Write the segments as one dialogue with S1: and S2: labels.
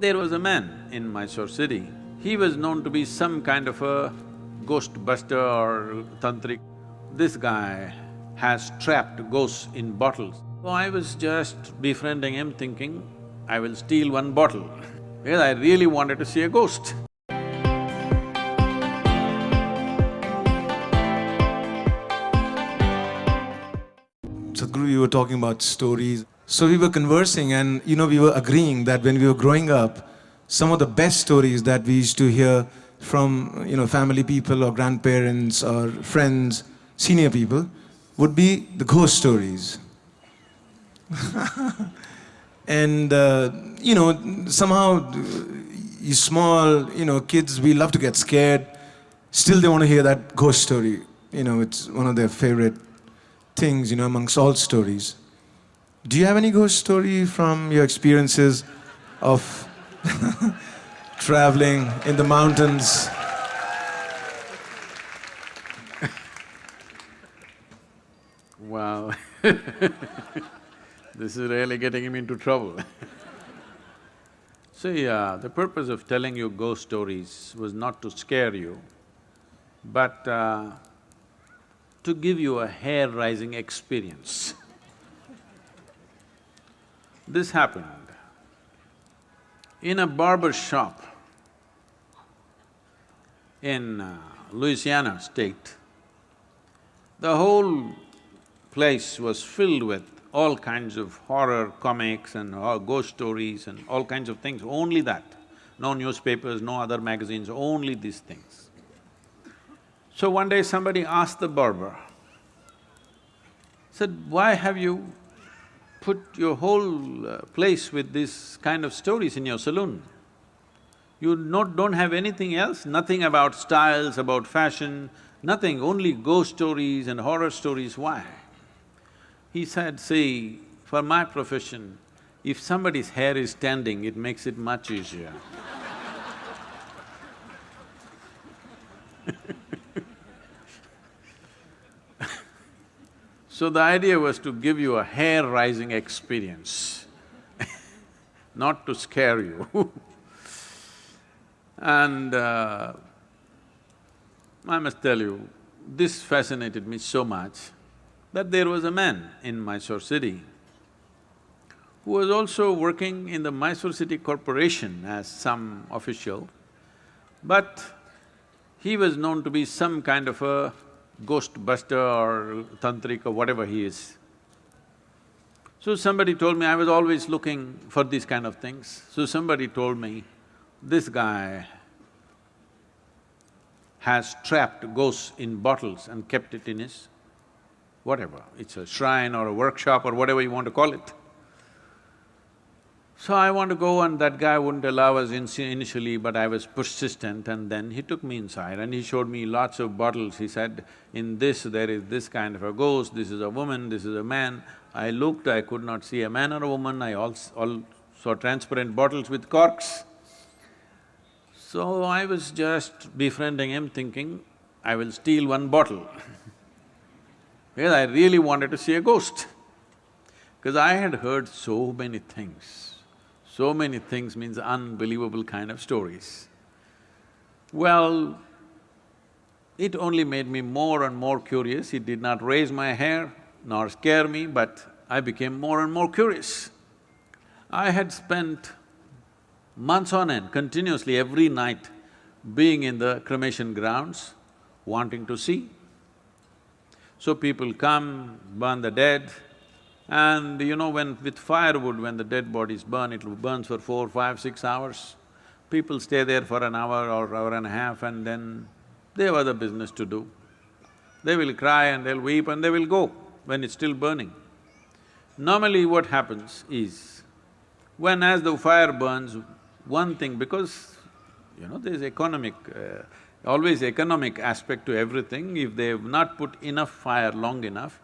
S1: There was a man in Mysore city. He was known to be some kind of a ghost buster or tantric. This guy has trapped ghosts in bottles. So I was just befriending him thinking, I will steal one bottle because I really wanted to see a ghost.
S2: Sadhguru, you were talking about stories. So we were conversing and, we were agreeing that when we were growing up, some of the best stories that we used to hear from, family people or grandparents or friends, senior people, would be the ghost stories. And, somehow, you small, kids, we love to get scared. Still they want to hear that ghost story. It's one of their favorite things, amongst all stories. Do you have any ghost story from your experiences of traveling in the mountains?
S1: Wow this is really getting him into trouble See, the purpose of telling you ghost stories was not to scare you, but to give you a hair-raising experience. This happened in a barber shop in Louisiana state. The whole place was filled with all kinds of horror comics and ghost stories and all kinds of things, only that. No newspapers, no other magazines, only these things. So one day somebody asked the barber, said, "Why have you put your whole place with this kind of stories in your saloon? You don't have anything else, nothing about styles, about fashion, nothing, only ghost stories and horror stories, why?" He said, "See, for my profession, if somebody's hair is standing, it makes it much easier." So the idea was to give you a hair-raising experience not to scare you And I must tell you, this fascinated me so much that there was a man in Mysore city who was also working in the Mysore City Corporation as some official, but he was known to be some kind of a ghost buster or tantric or whatever he is. So somebody told me, I was always looking for these kind of things, so somebody told me, this guy has trapped ghosts in bottles and kept it in his whatever, it's a shrine or a workshop or whatever you want to call it. So I want to go and that guy wouldn't allow us initially, but I was persistent and then he took me inside and he showed me lots of bottles. He said, in this there is this kind of a ghost, this is a woman, this is a man. I looked, I could not see a man or a woman, I all saw transparent bottles with corks. So I was just befriending him thinking, I will steal one bottle because I really wanted to see a ghost. Because I had heard so many things. So many things means unbelievable kind of stories. Well, it only made me more and more curious. It did not raise my hair nor scare me, but I became more and more curious. I had spent months on end, continuously every night, being in the cremation grounds, wanting to see. So people come, burn the dead, and when with firewood, when the dead bodies burn, it burns for 4, 5, 6 hours. People stay there for an hour or hour and a half and then they have other business to do. They will cry and they'll weep and they will go when it's still burning. Normally what happens is, when as the fire burns, one thing, because there's always economic aspect to everything, if they've not put enough fire long enough,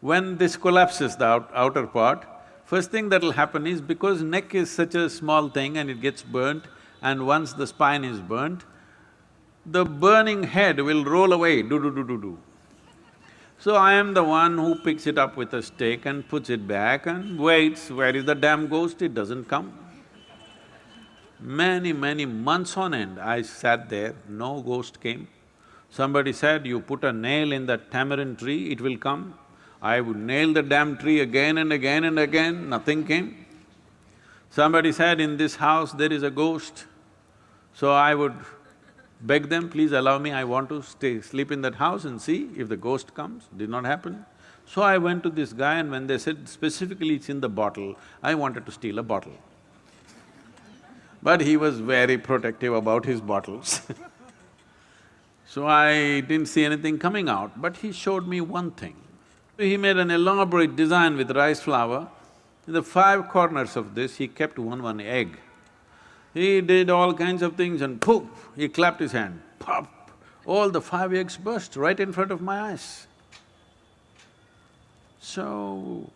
S1: when this collapses, the outer part, first thing that'll happen is, because neck is such a small thing and it gets burnt, and once the spine is burnt, the burning head will roll away, do-do-do-do-do. So I am the one who picks it up with a stick and puts it back and waits, where is the damn ghost? It doesn't come. Many months on end, I sat there, no ghost came. Somebody said, you put a nail in that tamarind tree, it will come. I would nail the damn tree again and again and again, nothing came. Somebody said, in this house there is a ghost. So I would beg them, please allow me, I want to sleep in that house and see if the ghost comes. Did not happen. So I went to this guy, and when they said specifically it's in the bottle, I wanted to steal a bottle. But he was very protective about his bottles So I didn't see anything coming out, but he showed me one thing. He made an elaborate design with rice flour. In the 5 corners of this, he kept one egg. He did all kinds of things and poof, he clapped his hand, pop! All the 5 eggs burst right in front of my eyes. So,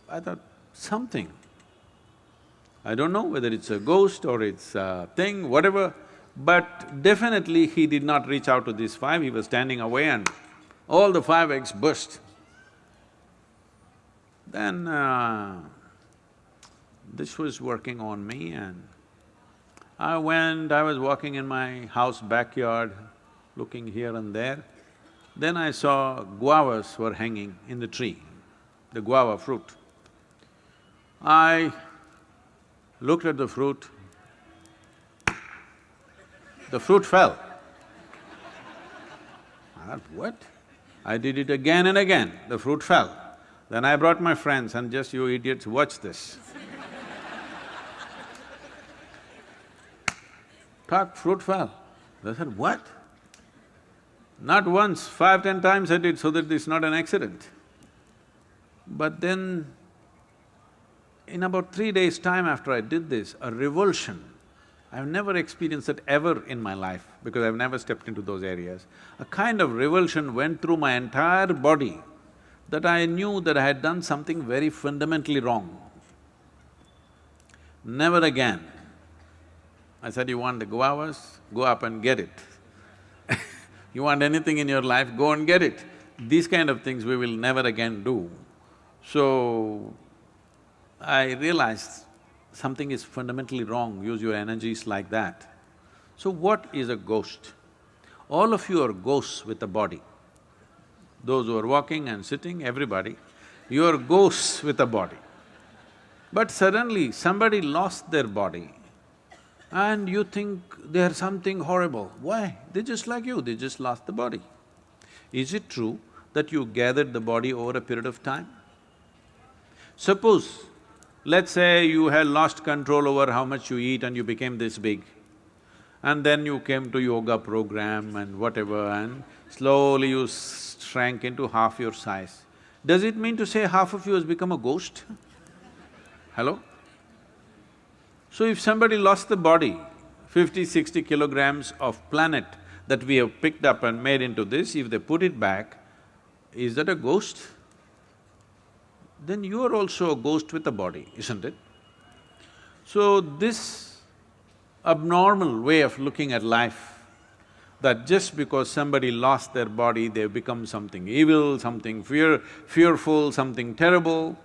S1: I thought, something. I don't know whether it's a ghost or it's a thing, whatever, but definitely he did not reach out to these 5, he was standing away and all the 5 eggs burst. Then this was working on me, and I was walking in my house backyard, looking here and there. Then I saw guavas were hanging in the tree, the guava fruit. I looked at the fruit fell. I thought, what? I did it again and again, the fruit fell. Then I brought my friends and just, you idiots, watch this. Fruit fell. They said, what? Not once, 5, 10 times I did so that it's not an accident. But then, in about 3 days' time after I did this, a revulsion, I've never experienced it ever in my life because I've never stepped into those areas. A kind of revulsion went through my entire body that I knew that I had done something very fundamentally wrong. Never again. I said, you want the guavas? Go up and get it. You want anything in your life, go and get it. These kind of things we will never again do. So, I realized something is fundamentally wrong, use your energies like that. So what is a ghost? All of you are ghosts with a body. Those who are walking and sitting, everybody, you are ghosts with a body. But suddenly somebody lost their body and you think they are something horrible. Why? They're just like you, they just lost the body. Is it true that you gathered the body over a period of time? Suppose, let's say you had lost control over how much you eat and you became this big, and then you came to yoga program and whatever, and slowly you shrank into half your size. Does it mean to say half of you has become a ghost? Hello? So if somebody lost the body, 50, 60 kilograms of planet that we have picked up and made into this, if they put it back, is that a ghost? Then you are also a ghost with a body, isn't it? So this abnormal way of looking at life, that just because somebody lost their body, they've become something evil, something fearful, something terrible,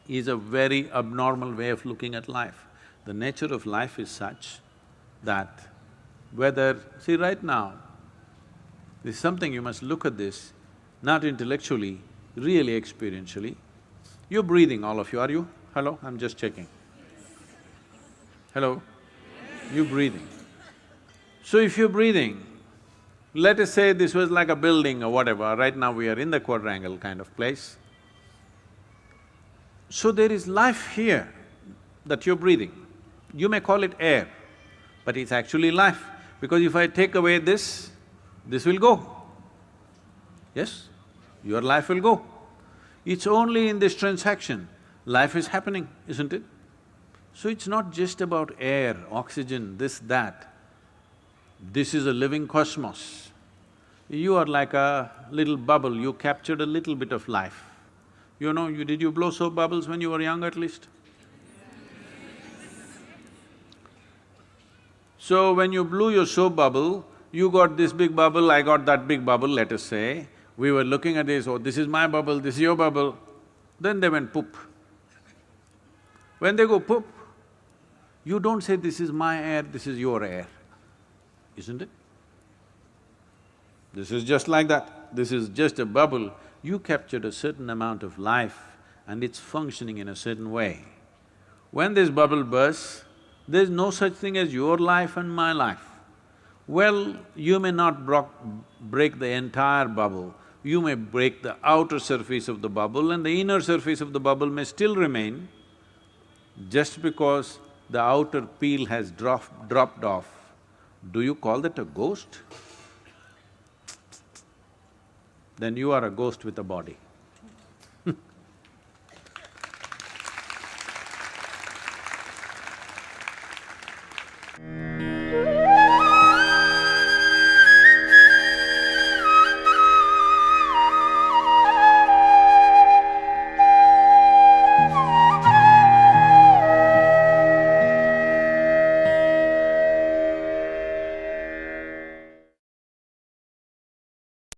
S1: is a very abnormal way of looking at life. The nature of life is such that whether… See, right now, this is something you must look at this, not intellectually, really experientially. You're breathing, all of you, are you? Hello? I'm just checking. Hello? You're breathing. So if you're breathing, let us say this was like a building or whatever, right now we are in the quadrangle kind of place. So there is life here that you're breathing. You may call it air, but it's actually life, because if I take away this will go. Yes? Your life will go. It's only in this transaction, life is happening, isn't it? So it's not just about air, oxygen, this, that. This is a living cosmos. You are like a little bubble, you captured a little bit of life. You know, did you blow soap bubbles when you were young at least? So when you blew your soap bubble, you got this big bubble, I got that big bubble, let us say. We were looking at this, oh, this is my bubble, this is your bubble. Then they went poop. When they go poop, You don't say, this is my air, this is your air, isn't it? This is just like that. This is just a bubble. You captured a certain amount of life and it's functioning in a certain way. When this bubble bursts, there's no such thing as your life and my life. Well, you may not break the entire bubble, you may break the outer surface of the bubble and the inner surface of the bubble may still remain. Just because the outer peel has dropped off, do you call that a ghost? Then you are a ghost with a body.